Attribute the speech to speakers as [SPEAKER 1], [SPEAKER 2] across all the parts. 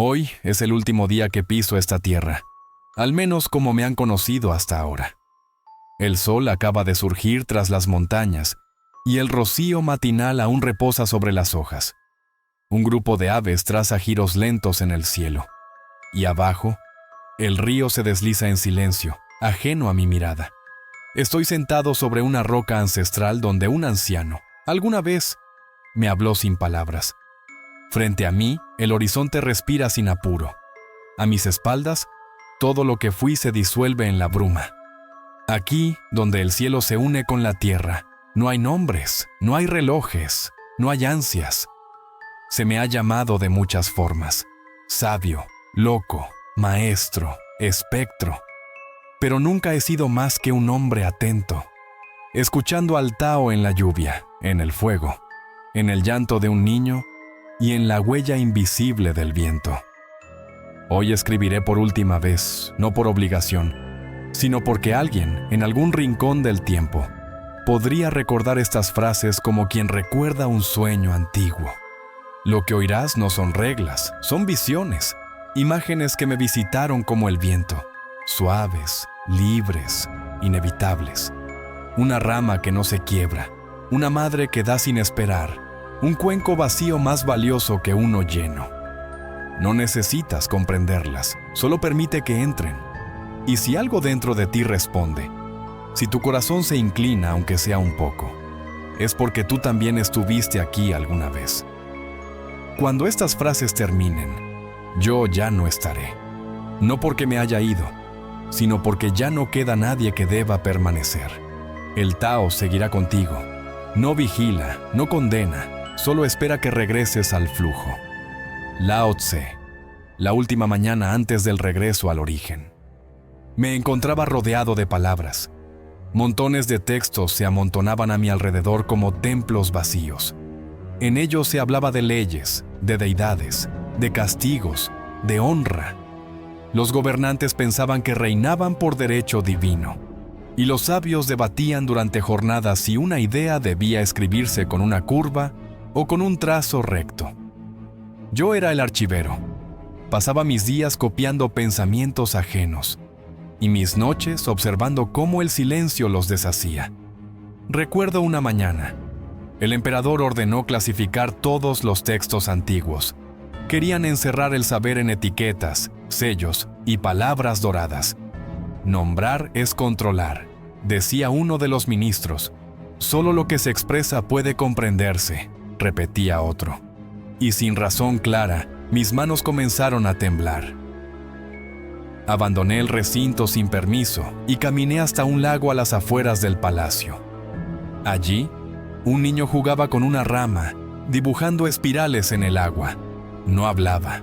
[SPEAKER 1] Hoy es el último día que piso esta tierra, al menos como me han conocido hasta ahora. El sol acaba de surgir tras las montañas y el rocío matinal aún reposa sobre las hojas. Un grupo de aves traza giros lentos en el cielo. Y abajo, el río se desliza en silencio, ajeno a mi mirada. Estoy sentado sobre una roca ancestral donde un anciano, alguna vez, me habló sin palabras. Frente a mí, el horizonte respira sin apuro. A mis espaldas, todo lo que fui se disuelve en la bruma. Aquí, donde el cielo se une con la tierra, no hay nombres, no hay relojes, no hay ansias. Se me ha llamado de muchas formas: sabio, loco, maestro, espectro. Pero nunca he sido más que un hombre atento, escuchando al Tao en la lluvia, en el fuego, en el llanto de un niño y en la huella invisible del viento. Hoy escribiré por última vez, no por obligación, sino porque alguien, en algún rincón del tiempo, podría recordar estas frases como quien recuerda un sueño antiguo. Lo que oirás no son reglas, son visiones, imágenes que me visitaron como el viento, suaves, libres, inevitables. Una rama que no se quiebra, una madre que da sin esperar, un cuenco vacío más valioso que uno lleno. No necesitas comprenderlas, solo permite que entren. Y si algo dentro de ti responde, si tu corazón se inclina aunque sea un poco, es porque tú también estuviste aquí alguna vez. Cuando estas frases terminen, yo ya no estaré. No porque me haya ido, sino porque ya no queda nadie que deba permanecer. El Tao seguirá contigo. No vigila, no condena, solo espera que regreses al flujo. Lao Tse, la última mañana antes del regreso al origen. Me encontraba rodeado de palabras. Montones de textos se amontonaban a mi alrededor como templos vacíos. En ellos se hablaba de leyes, de deidades, de castigos, de honra. Los gobernantes pensaban que reinaban por derecho divino, y los sabios debatían durante jornadas si una idea debía escribirse con una curva o con un trazo recto. Yo era el archivero. Pasaba mis días copiando pensamientos ajenos, y mis noches observando cómo el silencio los deshacía. Recuerdo una mañana. El emperador ordenó clasificar todos los textos antiguos. Querían encerrar el saber en etiquetas, sellos y palabras doradas. Nombrar es controlar, decía uno de los ministros. Solo lo que se expresa puede comprenderse, repetía otro. Y sin razón clara, mis manos comenzaron a temblar. Abandoné el recinto sin permiso y caminé hasta un lago a las afueras del palacio. Allí, un niño jugaba con una rama, dibujando espirales en el agua. No hablaba.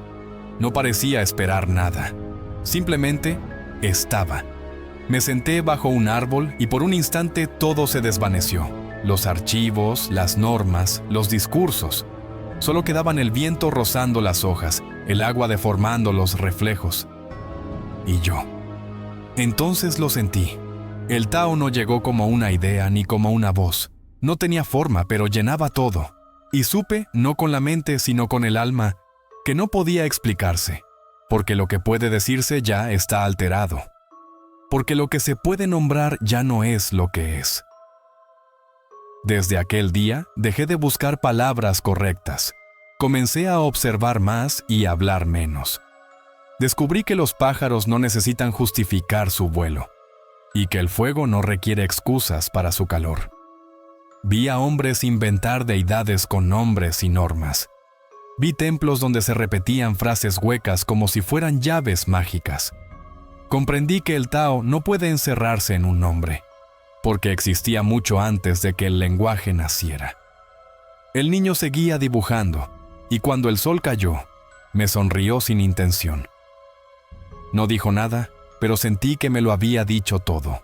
[SPEAKER 1] No parecía esperar nada. Simplemente estaba. Me senté bajo un árbol y por un instante todo se desvaneció. Los archivos, las normas, los discursos. Solo quedaban el viento rozando las hojas, el agua deformando los reflejos. Y yo. Entonces lo sentí. El Tao no llegó como una idea ni como una voz. No tenía forma, pero llenaba todo. Y supe, no con la mente, sino con el alma, que no podía explicarse, porque lo que puede decirse ya está alterado. Porque lo que se puede nombrar ya no es lo que es. Desde aquel día, dejé de buscar palabras correctas. Comencé a observar más y a hablar menos. Descubrí que los pájaros no necesitan justificar su vuelo, y que el fuego no requiere excusas para su calor. Vi a hombres inventar deidades con nombres y normas. Vi templos donde se repetían frases huecas como si fueran llaves mágicas. Comprendí que el Tao no puede encerrarse en un nombre, porque existía mucho antes de que el lenguaje naciera. El niño seguía dibujando, y cuando el sol cayó, me sonrió sin intención. No dijo nada, pero sentí que me lo había dicho todo.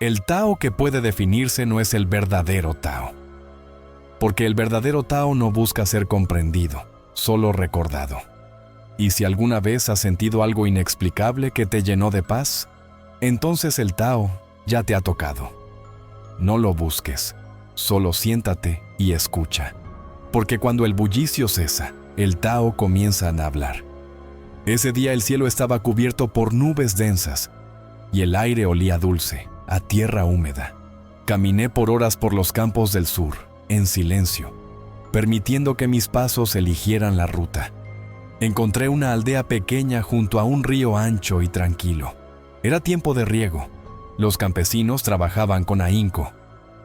[SPEAKER 1] El Tao que puede definirse no es el verdadero Tao, porque el verdadero Tao no busca ser comprendido, solo recordado. Y si alguna vez has sentido algo inexplicable que te llenó de paz, entonces el Tao ya te ha tocado. No lo busques, solo siéntate y escucha, porque cuando el bullicio cesa, el Tao comienza a hablar. Ese día el cielo estaba cubierto por nubes densas y el aire olía dulce, a tierra húmeda. Caminé por horas por los campos del sur, en silencio, permitiendo que mis pasos eligieran la ruta. Encontré una aldea pequeña junto a un río ancho y tranquilo. Era tiempo de riego. Los campesinos trabajaban con ahínco.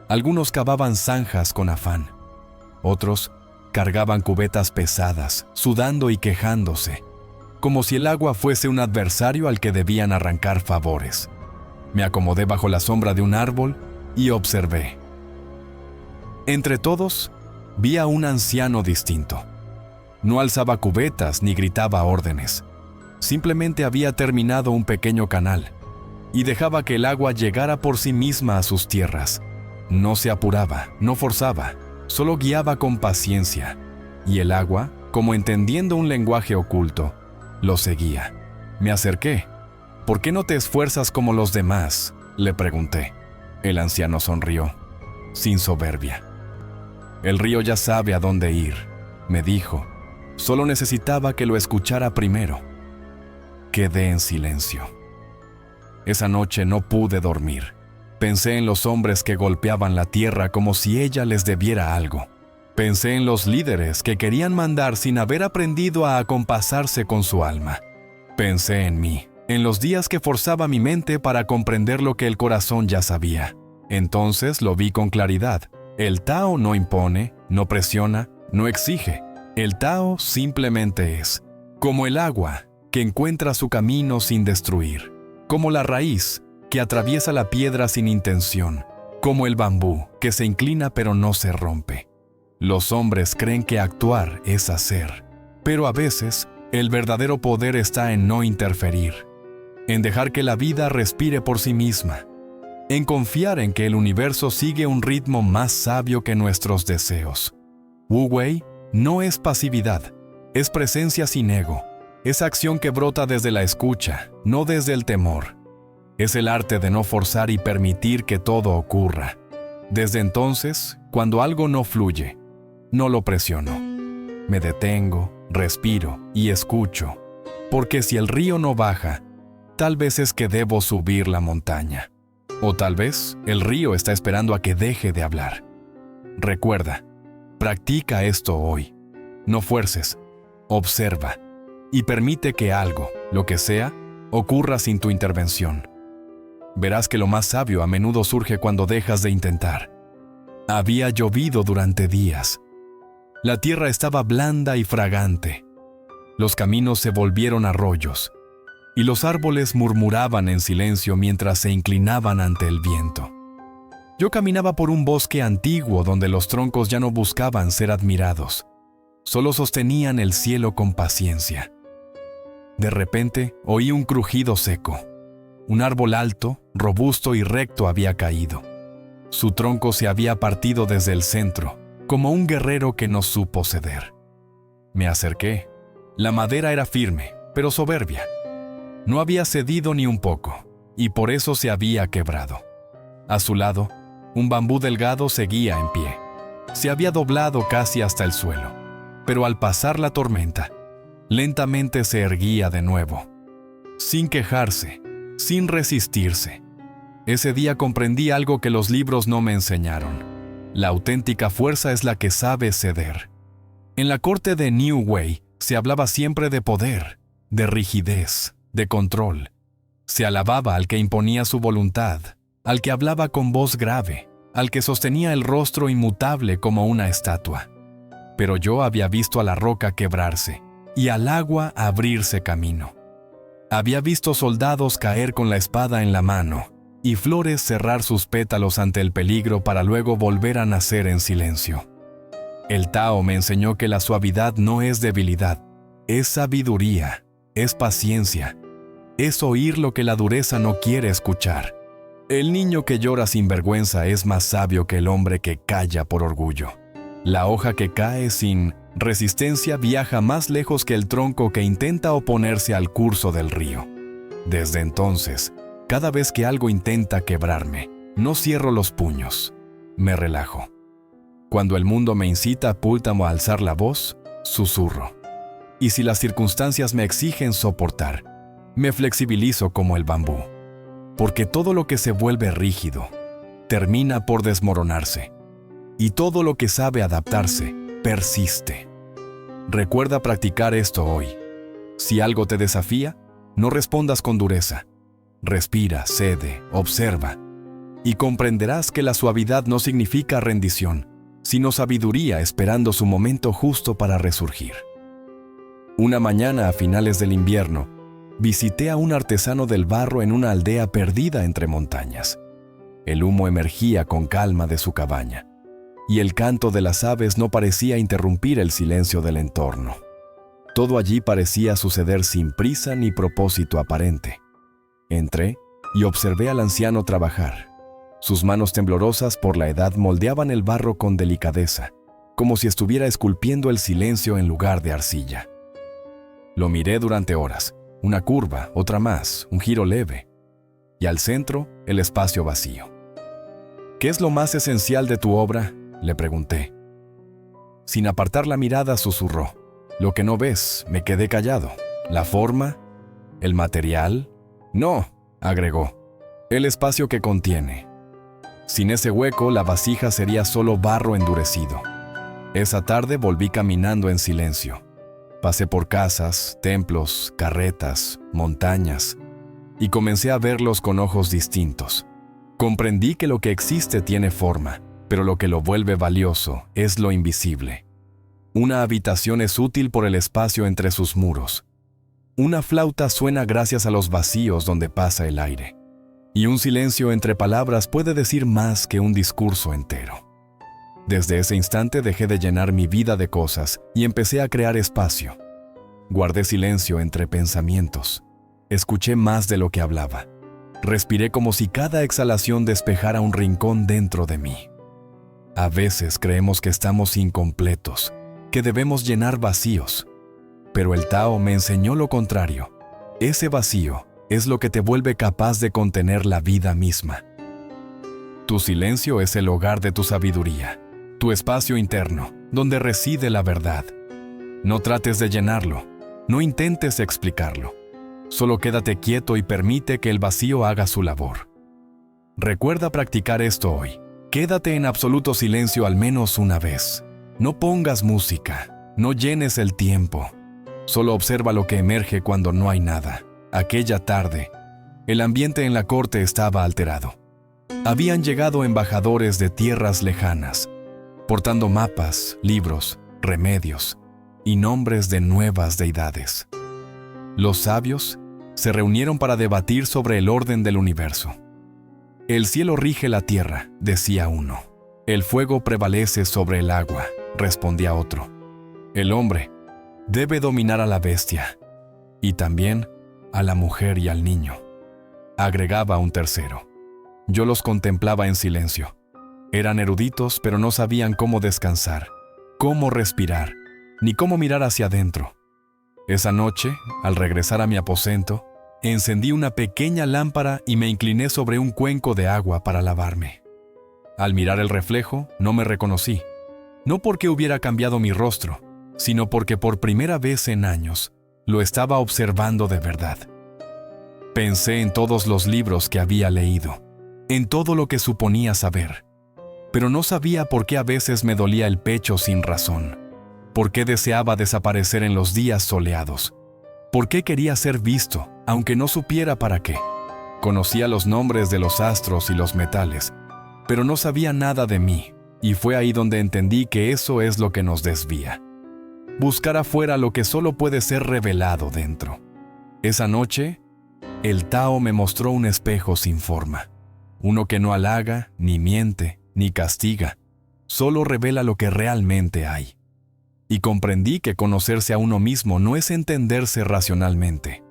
[SPEAKER 1] Algunos cavaban zanjas con afán. Otros cargaban cubetas pesadas, sudando y quejándose, como si el agua fuese un adversario al que debían arrancar favores. Me acomodé bajo la sombra de un árbol y observé. Entre todos, vi a un anciano distinto. No alzaba cubetas ni gritaba órdenes. Simplemente había terminado un pequeño canal y dejaba que el agua llegara por sí misma a sus tierras. No se apuraba, no forzaba, solo guiaba con paciencia. Y el agua, como entendiendo un lenguaje oculto, lo seguía. Me acerqué. ¿Por qué no te esfuerzas como los demás?, le pregunté. El anciano sonrió, sin soberbia. El río ya sabe a dónde ir, me dijo. Solo necesitaba que lo escuchara primero. Quedé en silencio. Esa noche no pude dormir. Pensé en los hombres que golpeaban la tierra como si ella les debiera algo. Pensé en los líderes que querían mandar sin haber aprendido a acompasarse con su alma. Pensé en mí, en los días que forzaba mi mente para comprender lo que el corazón ya sabía. Entonces lo vi con claridad. El Tao no impone, no presiona, no exige. El Tao simplemente es, como el agua que encuentra su camino sin destruir, como la raíz que atraviesa la piedra sin intención, como el bambú que se inclina pero no se rompe. Los hombres creen que actuar es hacer, pero a veces el verdadero poder está en no interferir, en dejar que la vida respire por sí misma, en confiar en que el universo sigue un ritmo más sabio que nuestros deseos. Wu Wei no es pasividad, es presencia sin ego, es acción que brota desde la escucha, no desde el temor. Es el arte de no forzar y permitir que todo ocurra. Desde entonces, cuando algo no fluye, no lo presiono. Me detengo, respiro y escucho, porque si el río no baja, tal vez es que debo subir la montaña. O tal vez el río está esperando a que deje de hablar. Recuerda, practica esto hoy. No fuerces, observa y permite que algo, lo que sea, ocurra sin tu intervención. Verás que lo más sabio a menudo surge cuando dejas de intentar. Había llovido durante días. La tierra estaba blanda y fragante. Los caminos se volvieron arroyos, y los árboles murmuraban en silencio mientras se inclinaban ante el viento. Yo caminaba por un bosque antiguo donde los troncos ya no buscaban ser admirados, solo sostenían el cielo con paciencia. De repente oí un crujido seco. Un árbol alto, robusto y recto había caído. Su tronco se había partido desde el centro, como un guerrero que no supo ceder. Me acerqué. La madera era firme, pero soberbia. No había cedido ni un poco, y por eso se había quebrado. A su lado, un bambú delgado seguía en pie. Se había doblado casi hasta el suelo, pero al pasar la tormenta, lentamente se erguía de nuevo, sin quejarse, sin resistirse. Ese día comprendí algo que los libros no me enseñaron. La auténtica fuerza es la que sabe ceder. En la corte de Niu Wei se hablaba siempre de poder, de rigidez, de control. Se alababa al que imponía su voluntad, al que hablaba con voz grave, al que sostenía el rostro inmutable como una estatua. Pero yo había visto a la roca quebrarse y al agua abrirse camino. Había visto soldados caer con la espada en la mano y flores cerrar sus pétalos ante el peligro para luego volver a nacer en silencio. El Tao me enseñó que la suavidad no es debilidad, es sabiduría, es paciencia, es oír lo que la dureza no quiere escuchar. El niño que llora sin vergüenza es más sabio que el hombre que calla por orgullo. La hoja que cae sin resistencia viaja más lejos que el tronco que intenta oponerse al curso del río. Desde entonces, cada vez que algo intenta quebrarme, no cierro los puños, me relajo. Cuando el mundo me incita a alzar la voz, susurro. y si las circunstancias me exigen soportar, me flexibilizo como el bambú, porque todo lo que se vuelve rígido termina por desmoronarse, y todo lo que sabe adaptarse persiste. Recuerda practicar esto hoy. Si algo te desafía, no respondas con dureza. Respira, cede, observa, y comprenderás que la suavidad no significa rendición, sino sabiduría esperando su momento justo para resurgir. Una mañana a finales del invierno, visité a un artesano del barro en una aldea perdida entre montañas. El humo emergía con calma de su cabaña, y el canto de las aves no parecía interrumpir el silencio del entorno. Todo allí parecía suceder sin prisa ni propósito aparente. Entré y observé al anciano trabajar. Sus manos temblorosas por la edad moldeaban el barro con delicadeza, como si estuviera esculpiendo el silencio en lugar de arcilla. Lo miré durante horas, una curva, otra más, un giro leve, y al centro, el espacio vacío. ¿Qué es lo más esencial de tu obra?, le pregunté. Sin apartar la mirada, susurró. Lo que no ves, me quedé callado. ¿La forma? ¿El material? No, agregó. El espacio que contiene. Sin ese hueco, la vasija sería solo barro endurecido. Esa tarde volví caminando en silencio. Pasé por casas, templos, carretas, montañas, y comencé a verlos con ojos distintos. Comprendí que lo que existe tiene forma, pero lo que lo vuelve valioso es lo invisible. Una habitación es útil por el espacio entre sus muros. Una flauta suena gracias a los vacíos donde pasa el aire. Y un silencio entre palabras puede decir más que un discurso entero. Desde ese instante dejé de llenar mi vida de cosas y empecé a crear espacio. Guardé silencio entre pensamientos. Escuché más de lo que hablaba. Respiré como si cada exhalación despejara un rincón dentro de mí. A veces creemos que estamos incompletos, que debemos llenar vacíos. Pero el Tao me enseñó lo contrario. Ese vacío es lo que te vuelve capaz de contener la vida misma. Tu silencio es el hogar de tu sabiduría, tu espacio interno, donde reside la verdad. No trates de llenarlo, no intentes explicarlo. Solo quédate quieto y permite que el vacío haga su labor. Recuerda practicar esto hoy. Quédate en absoluto silencio al menos una vez. No pongas música, no llenes el tiempo. Solo observa lo que emerge cuando no hay nada. Aquella tarde, el ambiente en la corte estaba alterado. Habían llegado embajadores de tierras lejanas, portando mapas, libros, remedios y nombres de nuevas deidades. Los sabios se reunieron para debatir sobre el orden del universo. El cielo rige la tierra, decía uno. El fuego prevalece sobre el agua, respondía otro. El hombre debe dominar a la bestia y también a la mujer y al niño, agregaba un tercero. Yo los contemplaba en silencio. Eran eruditos, pero no sabían cómo descansar, cómo respirar, ni cómo mirar hacia adentro. Esa noche, al regresar a mi aposento, encendí una pequeña lámpara y me incliné sobre un cuenco de agua para lavarme. Al mirar el reflejo, no me reconocí, no porque hubiera cambiado mi rostro, sino porque por primera vez en años lo estaba observando de verdad. Pensé en todos los libros que había leído, en todo lo que suponía saber, pero no sabía por qué a veces me dolía el pecho sin razón, por qué deseaba desaparecer en los días soleados, por qué quería ser visto, aunque no supiera para qué. Conocía los nombres de los astros y los metales, pero no sabía nada de mí, y fue ahí donde entendí que eso es lo que nos desvía. Buscar afuera lo que solo puede ser revelado dentro. Esa noche, el Tao me mostró un espejo sin forma, uno que no halaga, ni miente, ni castiga, solo revela lo que realmente hay. Y comprendí que conocerse a uno mismo no es entenderse racionalmente,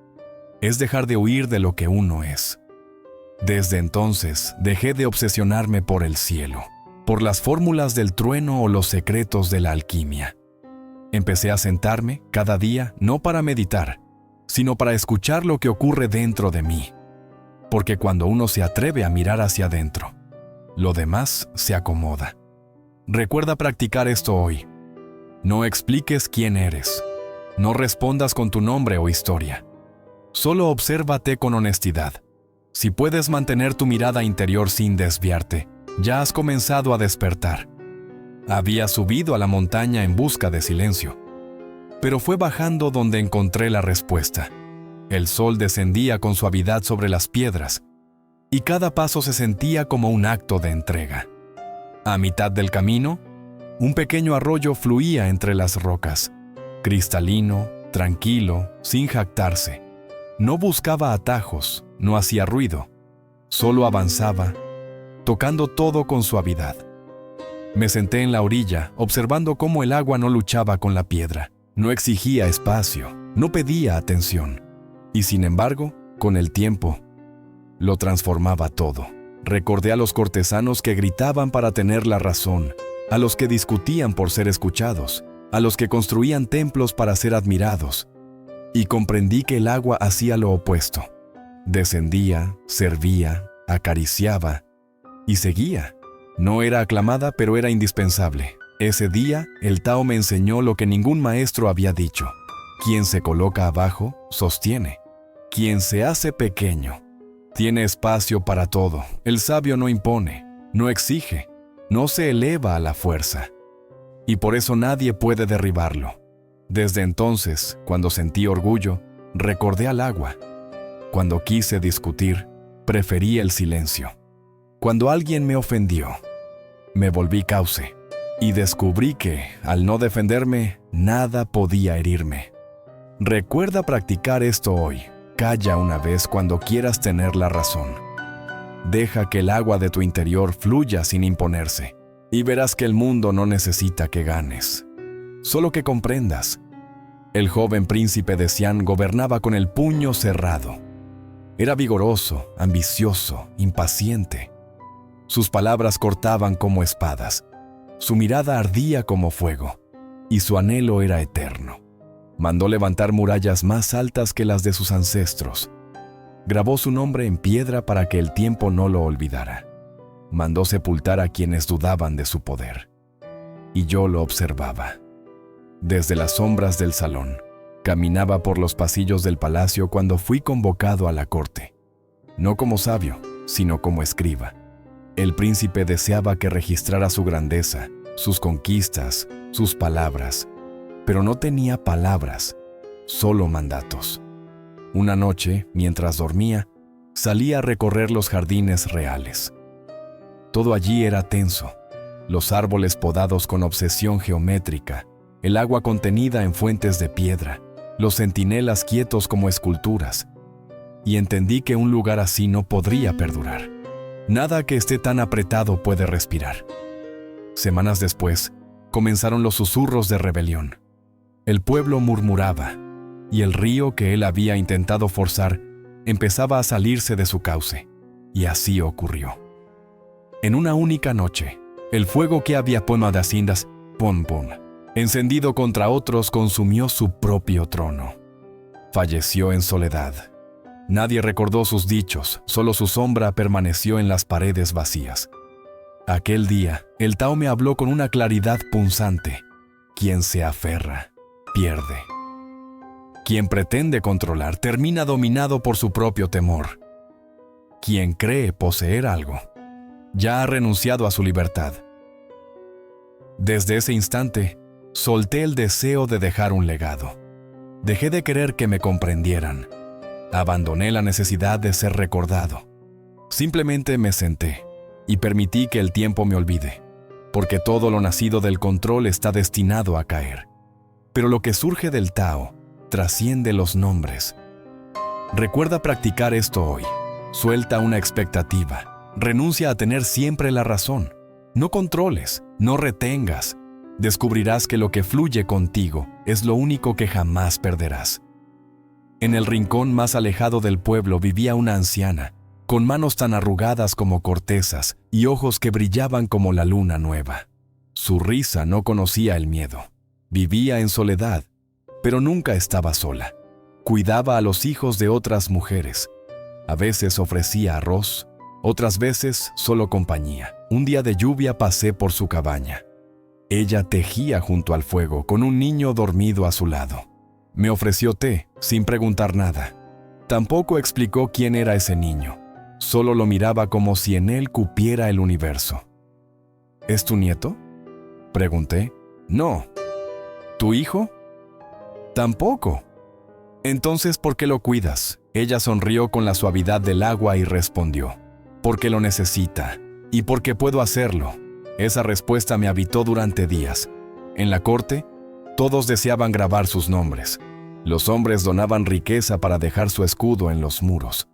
[SPEAKER 1] es dejar de huir de lo que uno es. Desde entonces, dejé de obsesionarme por el cielo, por las fórmulas del trueno o los secretos de la alquimia. Empecé a sentarme cada día no para meditar, sino para escuchar lo que ocurre dentro de mí. Porque cuando uno se atreve a mirar hacia adentro, lo demás se acomoda. Recuerda practicar esto hoy. No expliques quién eres. No respondas con tu nombre o historia. Solo obsérvate con honestidad. Si puedes mantener tu mirada interior sin desviarte, ya has comenzado a despertar. Había subido a la montaña en busca de silencio, pero fue bajando donde encontré la respuesta. El sol descendía con suavidad sobre las piedras, y cada paso se sentía como un acto de entrega. A mitad del camino, un pequeño arroyo fluía entre las rocas, cristalino, tranquilo, sin jactarse. No buscaba atajos, no hacía ruido, solo avanzaba, tocando todo con suavidad. Me senté en la orilla, observando cómo el agua no luchaba con la piedra, no exigía espacio, no pedía atención. Y sin embargo, con el tiempo, lo transformaba todo. Recordé a los cortesanos que gritaban para tener la razón, a los que discutían por ser escuchados, a los que construían templos para ser admirados. Y comprendí que el agua hacía lo opuesto. Descendía, servía, acariciaba y seguía. No era aclamada, pero era indispensable. Ese día, el Tao me enseñó lo que ningún maestro había dicho. Quien se coloca abajo, sostiene. Quien se hace pequeño, tiene espacio para todo. El sabio no impone, no exige, no se eleva a la fuerza. Y por eso nadie puede derribarlo. Desde entonces, cuando sentí orgullo, recordé al agua. Cuando quise discutir, preferí el silencio. Cuando alguien me ofendió, me volví cauce y descubrí que, al no defenderme, nada podía herirme. Recuerda practicar esto hoy. Calla una vez cuando quieras tener la razón. Deja que el agua de tu interior fluya sin imponerse, y verás que el mundo no necesita que ganes, solo que comprendas. El joven príncipe de Xi'an gobernaba con el puño cerrado. Era vigoroso, ambicioso, impaciente. Sus palabras cortaban como espadas. Su mirada ardía como fuego, y su anhelo era eterno. Mandó levantar murallas más altas que las de sus ancestros. Grabó su nombre en piedra para que el tiempo no lo olvidara. Mandó sepultar a quienes dudaban de su poder. Y yo lo observaba. Desde las sombras del salón, caminaba por los pasillos del palacio cuando fui convocado a la corte. No como sabio, sino como escriba. El príncipe deseaba que registrara su grandeza, sus conquistas, sus palabras, pero no tenía palabras, solo mandatos. Una noche, mientras dormía, salí a recorrer los jardines reales. Todo allí era tenso, los árboles podados con obsesión geométrica, el agua contenida en fuentes de piedra, los centinelas quietos como esculturas, y entendí que un lugar así no podría perdurar. Nada que esté tan apretado puede respirar. Semanas después, comenzaron los susurros de rebelión. El pueblo murmuraba, y el río que él había intentado forzar empezaba a salirse de su cauce, y así ocurrió. En una única noche, el fuego que había puesto de cindas, encendido contra otros, consumió su propio trono. Falleció en soledad. Nadie recordó sus dichos, solo su sombra permaneció en las paredes vacías. Aquel día, el Tao me habló con una claridad punzante. Quien se aferra, pierde. Quien pretende controlar, termina dominado por su propio temor. Quien cree poseer algo, ya ha renunciado a su libertad. Desde ese instante, solté el deseo de dejar un legado. Dejé de querer que me comprendieran. Abandoné la necesidad de ser recordado. Simplemente me senté y permití que el tiempo me olvide, porque todo lo nacido del control está destinado a caer. Pero lo que surge del Tao trasciende los nombres. Recuerda practicar esto hoy. Suelta una expectativa. Renuncia a tener siempre la razón. No controles, no retengas. Descubrirás que lo que fluye contigo es lo único que jamás perderás. En el rincón más alejado del pueblo vivía una anciana, con manos tan arrugadas como cortezas y ojos que brillaban como la luna nueva. Su risa no conocía el miedo. Vivía en soledad, pero nunca estaba sola. Cuidaba a los hijos de otras mujeres. A veces ofrecía arroz, otras veces solo compañía. Un día de lluvia pasé por su cabaña. Ella tejía junto al fuego con un niño dormido a su lado. Me ofreció té, sin preguntar nada. Tampoco explicó quién era ese niño. Solo lo miraba como si en él cupiera el universo. ¿Es tu nieto?, pregunté. No. ¿Tu hijo? Tampoco. Entonces, ¿por qué lo cuidas? Ella sonrió con la suavidad del agua y respondió. Porque lo necesita, y porque puedo hacerlo. Esa respuesta me habitó durante días. En la corte, todos deseaban grabar sus nombres. Los hombres donaban riqueza para dejar su escudo en los muros.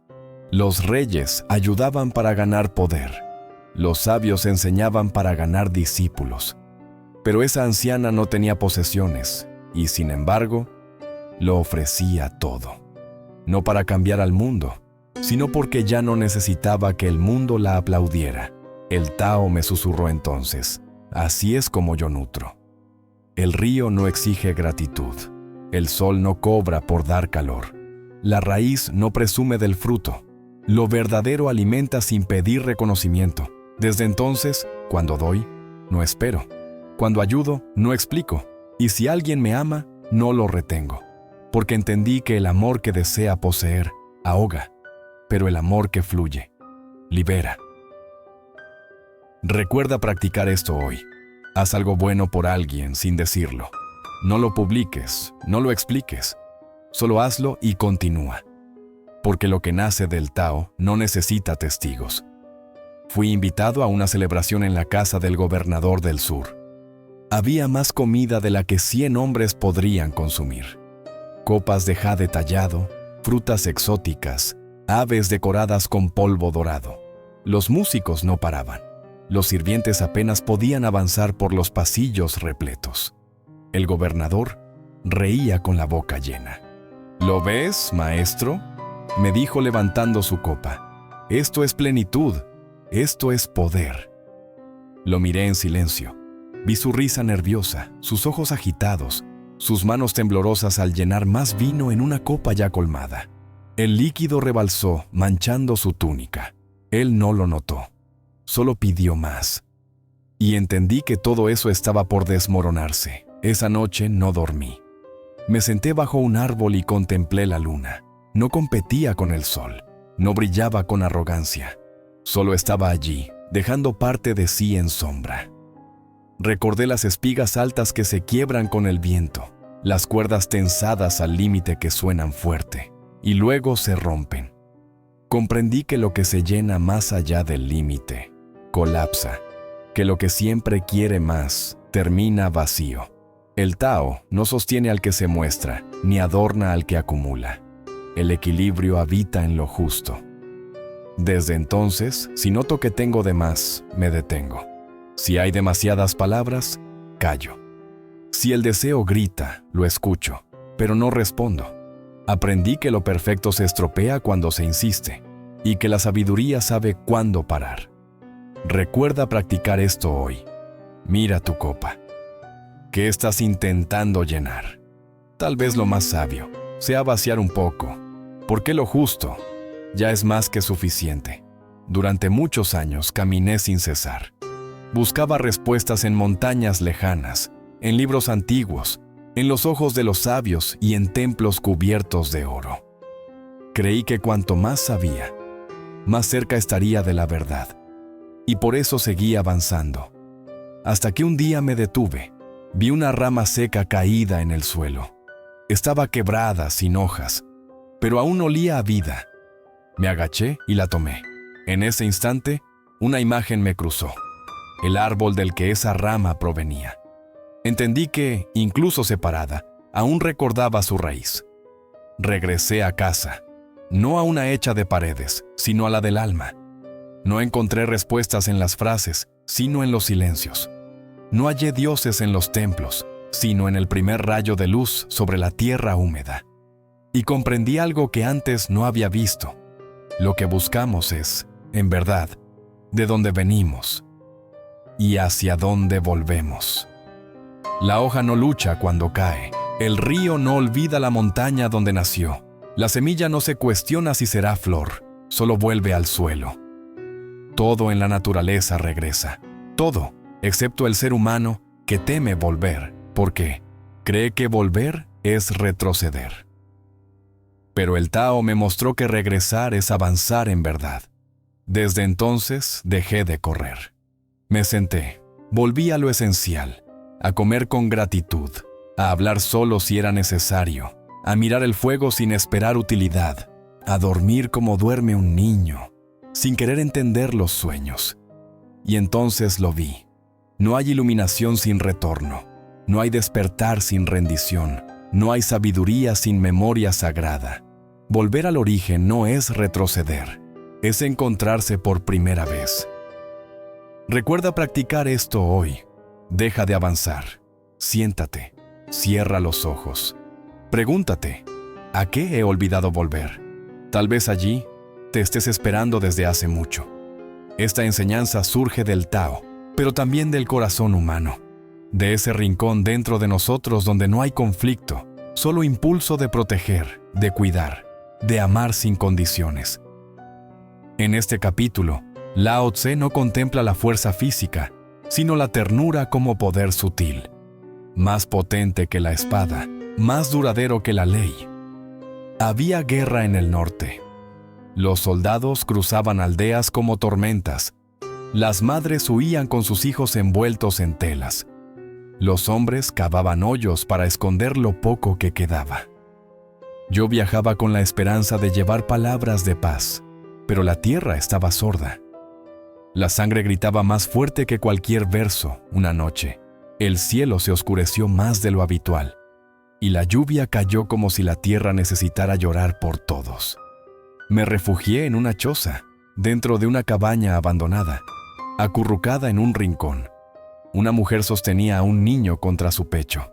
[SPEAKER 1] Los reyes ayudaban para ganar poder. Los sabios enseñaban para ganar discípulos. Pero esa anciana no tenía posesiones, y sin embargo, lo ofrecía todo. No para cambiar al mundo, sino porque ya no necesitaba que el mundo la aplaudiera. El Tao me susurró entonces, así es como yo nutro. El río no exige gratitud. El sol no cobra por dar calor. La raíz no presume del fruto. Lo verdadero alimenta sin pedir reconocimiento. Desde entonces, cuando doy, no espero. Cuando ayudo, no explico. Y si alguien me ama, no lo retengo. Porque entendí que el amor que desea poseer ahoga, pero el amor que fluye libera. Recuerda practicar esto hoy. Haz algo bueno por alguien sin decirlo. No lo publiques, no lo expliques. Solo hazlo y continúa. Porque lo que nace del Tao no necesita testigos. Fui invitado a una celebración en la casa del gobernador del sur. Había más comida de la que 100 hombres podrían consumir. Copas de jade tallado, frutas exóticas, aves decoradas con polvo dorado. Los músicos no paraban. Los sirvientes apenas podían avanzar por los pasillos repletos. El gobernador reía con la boca llena. ¿Lo ves, maestro?, me dijo levantando su copa. Esto es plenitud, esto es poder. Lo miré en silencio. Vi su risa nerviosa, sus ojos agitados, sus manos temblorosas al llenar más vino en una copa ya colmada. El líquido rebalsó, manchando su túnica. Él no lo notó, solo pidió más. Y entendí que todo eso estaba por desmoronarse. Esa noche no dormí. Me senté bajo un árbol y contemplé la luna. No competía con el sol, no brillaba con arrogancia. Solo estaba allí, dejando parte de sí en sombra. Recordé las espigas altas que se quiebran con el viento, las cuerdas tensadas al límite que suenan fuerte, y luego se rompen. Comprendí que lo que se llena más allá del límite colapsa, que lo que siempre quiere más termina vacío. El Tao no sostiene al que se muestra, ni adorna al que acumula. El equilibrio habita en lo justo. Desde entonces, si noto que tengo de más, me detengo. Si hay demasiadas palabras, callo. Si el deseo grita, lo escucho, pero no respondo. Aprendí que lo perfecto se estropea cuando se insiste, y que la sabiduría sabe cuándo parar. Recuerda practicar esto hoy. Mira tu copa. ¿Qué estás intentando llenar? Tal vez lo más sabio sea vaciar un poco, porque lo justo ya es más que suficiente. Durante muchos años caminé sin cesar. Buscaba respuestas en montañas lejanas, en libros antiguos, en los ojos de los sabios y en templos cubiertos de oro. Creí que cuanto más sabía, más cerca estaría de la verdad. Y por eso seguí avanzando. Hasta que un día me detuve. Vi una rama seca caída en el suelo. Estaba quebrada, sin hojas, pero aún olía a vida. Me agaché y la tomé. En ese instante, una imagen me cruzó. El árbol del que esa rama provenía. Entendí que, incluso separada, aún recordaba su raíz. Regresé a casa, no a una hecha de paredes, sino a la del alma. No encontré respuestas en las frases, sino en los silencios. No hallé dioses en los templos, sino en el primer rayo de luz sobre la tierra húmeda. Y comprendí algo que antes no había visto. Lo que buscamos es, en verdad, de dónde venimos y hacia dónde volvemos. La hoja no lucha cuando cae. El río no olvida la montaña donde nació. La semilla no se cuestiona si será flor, solo vuelve al suelo. Todo en la naturaleza regresa. Todo, excepto el ser humano que teme volver, porque cree que volver es retroceder. Pero el Tao me mostró que regresar es avanzar en verdad. Desde entonces dejé de correr. Me senté, volví a lo esencial, a comer con gratitud, a hablar solo si era necesario, a mirar el fuego sin esperar utilidad, a dormir como duerme un niño, sin querer entender los sueños. Y entonces lo vi. No hay iluminación sin retorno, no hay despertar sin rendición, no hay sabiduría sin memoria sagrada. Volver al origen no es retroceder, es encontrarse por primera vez. Recuerda practicar esto hoy. Deja de avanzar. Siéntate. Cierra los ojos. Pregúntate, ¿a qué he olvidado volver? Tal vez allí te estés esperando desde hace mucho. Esta enseñanza surge del Tao, pero también del corazón humano, de ese rincón dentro de nosotros donde no hay conflicto, solo impulso de proteger, de cuidar, de amar sin condiciones. En este capítulo, Lao Tse no contempla la fuerza física, sino la ternura como poder sutil, más potente que la espada, más duradero que la ley. Había guerra en el norte. Los soldados cruzaban aldeas como tormentas. Las madres huían con sus hijos envueltos en telas. Los hombres cavaban hoyos para esconder lo poco que quedaba. Yo viajaba con la esperanza de llevar palabras de paz, pero la tierra estaba sorda. La sangre gritaba más fuerte que cualquier verso una noche. El cielo se oscureció más de lo habitual, y la lluvia cayó como si la tierra necesitara llorar por todos. Me refugié en una choza, dentro de una cabaña abandonada, acurrucada en un rincón. Una mujer sostenía a un niño contra su pecho.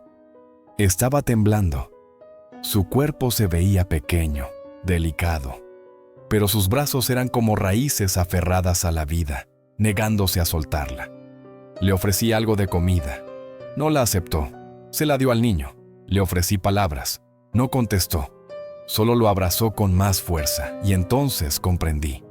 [SPEAKER 1] Estaba temblando. Su cuerpo se veía pequeño, delicado, pero sus brazos eran como raíces aferradas a la vida, negándose a soltarla. Le ofrecí algo de comida. No la aceptó. Se la dio al niño. Le ofrecí palabras. No contestó. Solo lo abrazó con más fuerza, y entonces comprendí.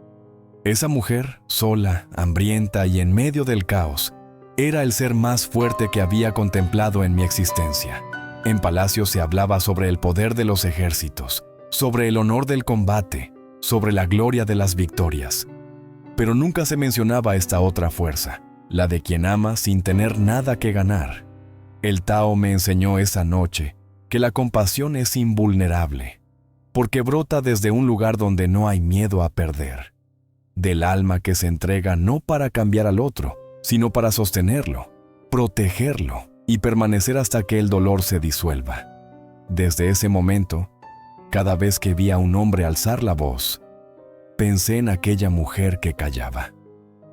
[SPEAKER 1] Esa mujer, sola, hambrienta y en medio del caos, era el ser más fuerte que había contemplado en mi existencia. En Palacio se hablaba sobre el poder de los ejércitos, sobre el honor del combate, sobre la gloria de las victorias. Pero nunca se mencionaba esta otra fuerza, la de quien ama sin tener nada que ganar. El Tao me enseñó esa noche que la compasión es invulnerable, porque brota desde un lugar donde no hay miedo a perder, del alma que se entrega no para cambiar al otro, sino para sostenerlo, protegerlo y permanecer hasta que el dolor se disuelva. Desde ese momento, cada vez que vi a un hombre alzar la voz, pensé en aquella mujer que callaba.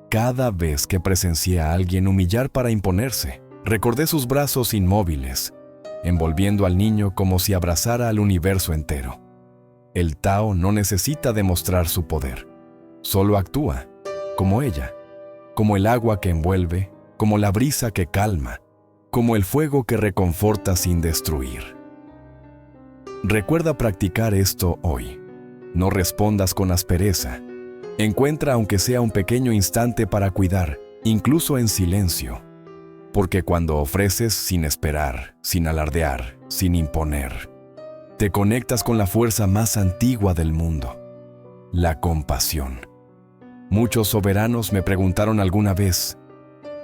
[SPEAKER 1] Cada vez que presencié a alguien humillar para imponerse, recordé sus brazos inmóviles, envolviendo al niño como si abrazara al universo entero. El Tao no necesita demostrar su poder, solo actúa, como ella, como el agua que envuelve, como la brisa que calma, como el fuego que reconforta sin destruir. Recuerda practicar esto hoy. No respondas con aspereza. Encuentra aunque sea un pequeño instante para cuidar, incluso en silencio. Porque cuando ofreces sin esperar, sin alardear, sin imponer, te conectas con la fuerza más antigua del mundo, la compasión. Muchos soberanos me preguntaron alguna vez,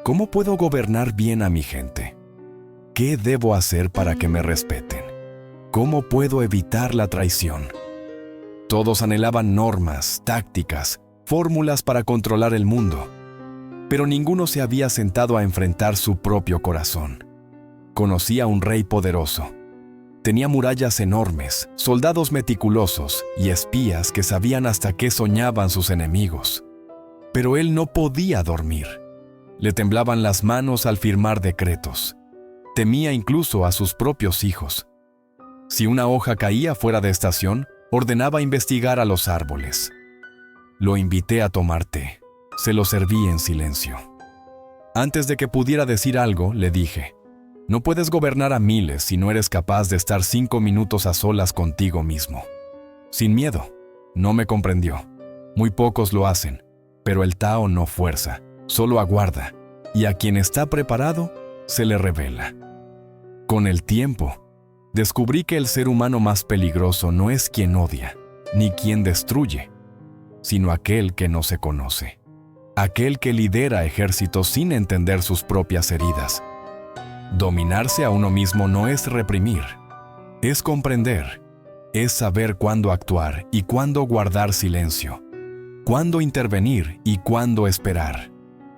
[SPEAKER 1] ¿cómo puedo gobernar bien a mi gente? ¿Qué debo hacer para que me respeten? ¿Cómo puedo evitar la traición? Todos anhelaban normas, tácticas, fórmulas para controlar el mundo, pero ninguno se había sentado a enfrentar su propio corazón. Conocí a un rey poderoso. Tenía murallas enormes, soldados meticulosos y espías que sabían hasta qué soñaban sus enemigos. Pero él no podía dormir. Le temblaban las manos al firmar decretos. Temía incluso a sus propios hijos. Si una hoja caía fuera de estación, ordenaba investigar a los árboles. Lo invité a tomar té. Se lo serví en silencio. Antes de que pudiera decir algo, le dije, no puedes gobernar a miles si no eres capaz de estar 5 minutos a solas contigo mismo. Sin miedo. No me comprendió. Muy pocos lo hacen, pero el Tao no fuerza, solo aguarda, y a quien está preparado, se le revela. Con el tiempo, descubrí que el ser humano más peligroso no es quien odia, ni quien destruye, sino aquel que no se conoce. Aquel que lidera ejércitos sin entender sus propias heridas. Dominarse a uno mismo no es reprimir, es comprender, es saber cuándo actuar y cuándo guardar silencio, cuándo intervenir y cuándo esperar,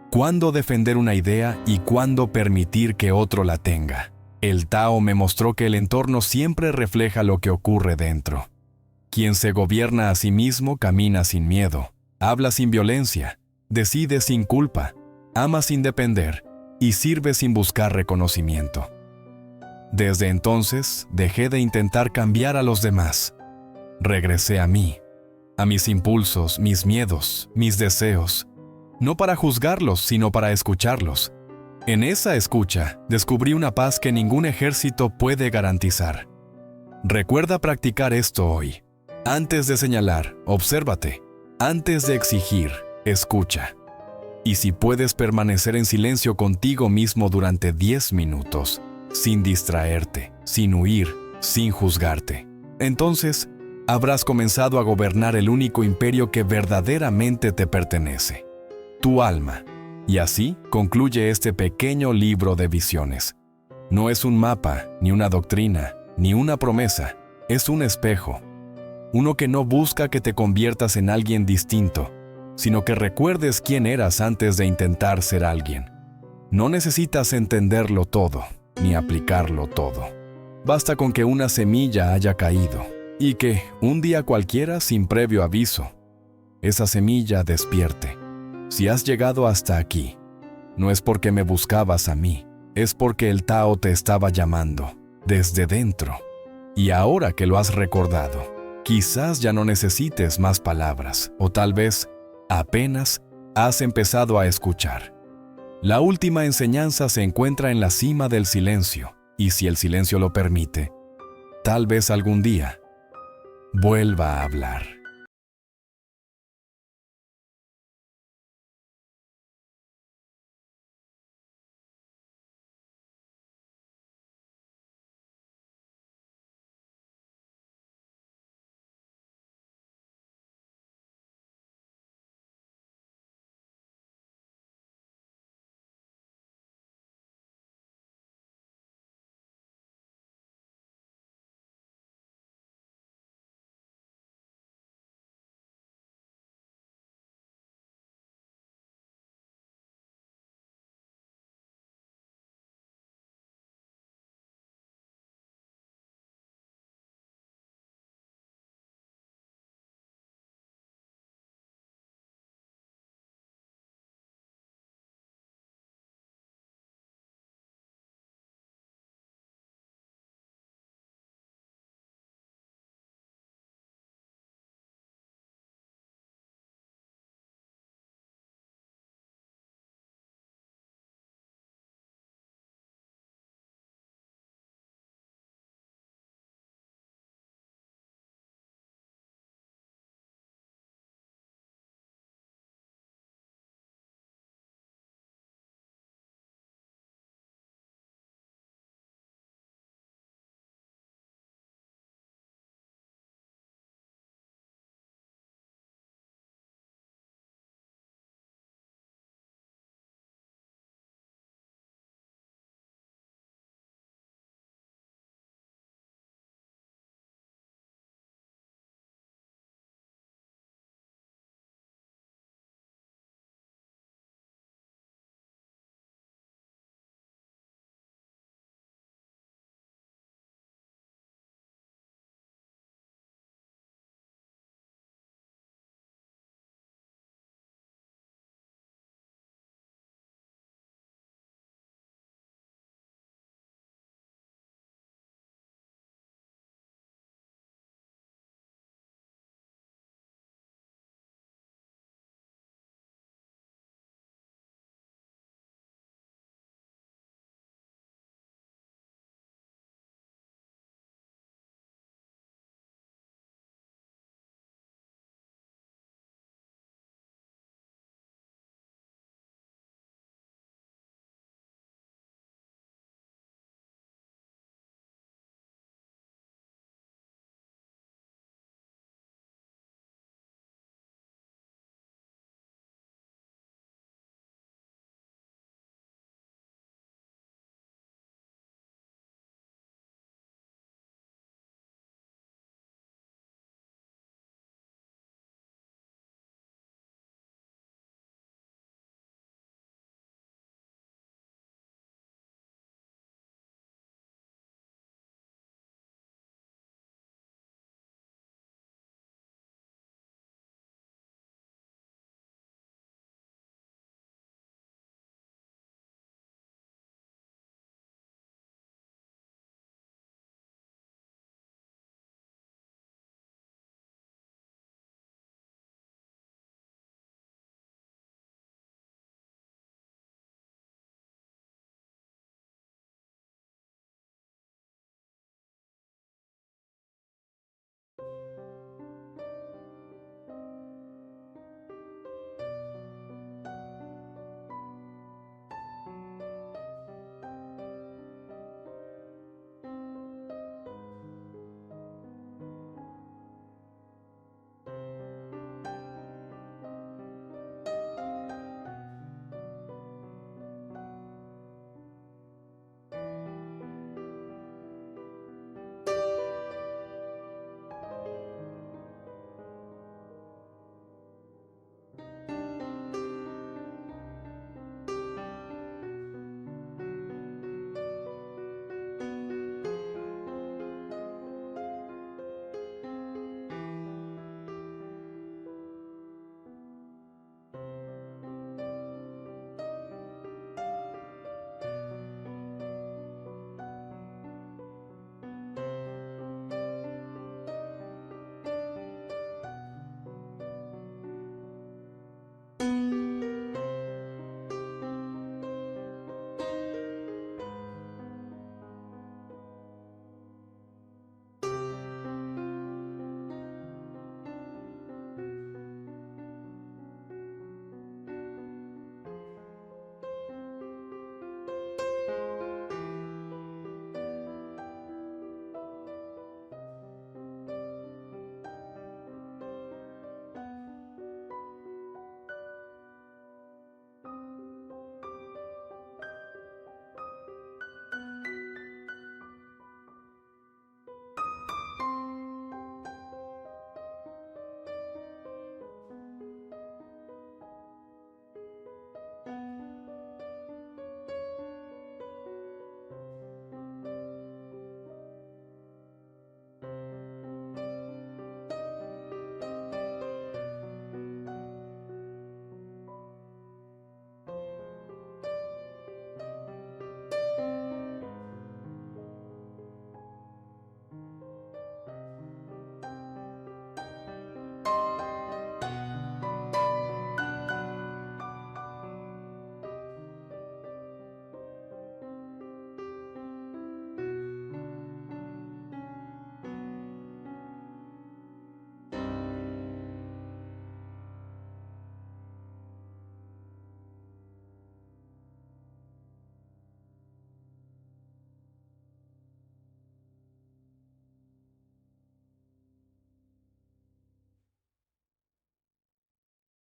[SPEAKER 1] cuándo defender una idea y cuándo permitir que otro la tenga. El Tao me mostró que el entorno siempre refleja lo que ocurre dentro. Quien se gobierna a sí mismo camina sin miedo, habla sin violencia, decide sin culpa, ama sin depender y sirve sin buscar reconocimiento. Desde entonces, dejé de intentar cambiar a los demás. Regresé a mí, a mis impulsos, mis miedos, mis deseos, no para juzgarlos, sino para escucharlos. En esa escucha, descubrí una paz que ningún ejército puede garantizar. Recuerda practicar esto hoy. Antes de señalar, obsérvate. Antes de exigir, escucha. Y si puedes permanecer en silencio contigo mismo durante 10 minutos, sin distraerte, sin huir, sin juzgarte, entonces habrás comenzado a gobernar el único imperio que verdaderamente te pertenece, tu alma. Y así concluye este pequeño libro de visiones. No es un mapa, ni una doctrina, ni una promesa, es un espejo. Uno que no busca que te conviertas en alguien distinto, sino que recuerdes quién eras antes de intentar ser alguien. No necesitas entenderlo todo, ni aplicarlo todo. Basta con que una semilla haya caído, y que, un día cualquiera sin previo aviso, esa semilla despierte. Si has llegado hasta aquí, no es porque me buscabas a mí, es porque el Tao te estaba llamando, desde dentro. Y ahora que lo has recordado, quizás ya no necesites más palabras, o tal vez apenas has empezado a escuchar. La última enseñanza se encuentra en la cima del silencio, y si el silencio lo permite, tal vez algún día vuelva a hablar.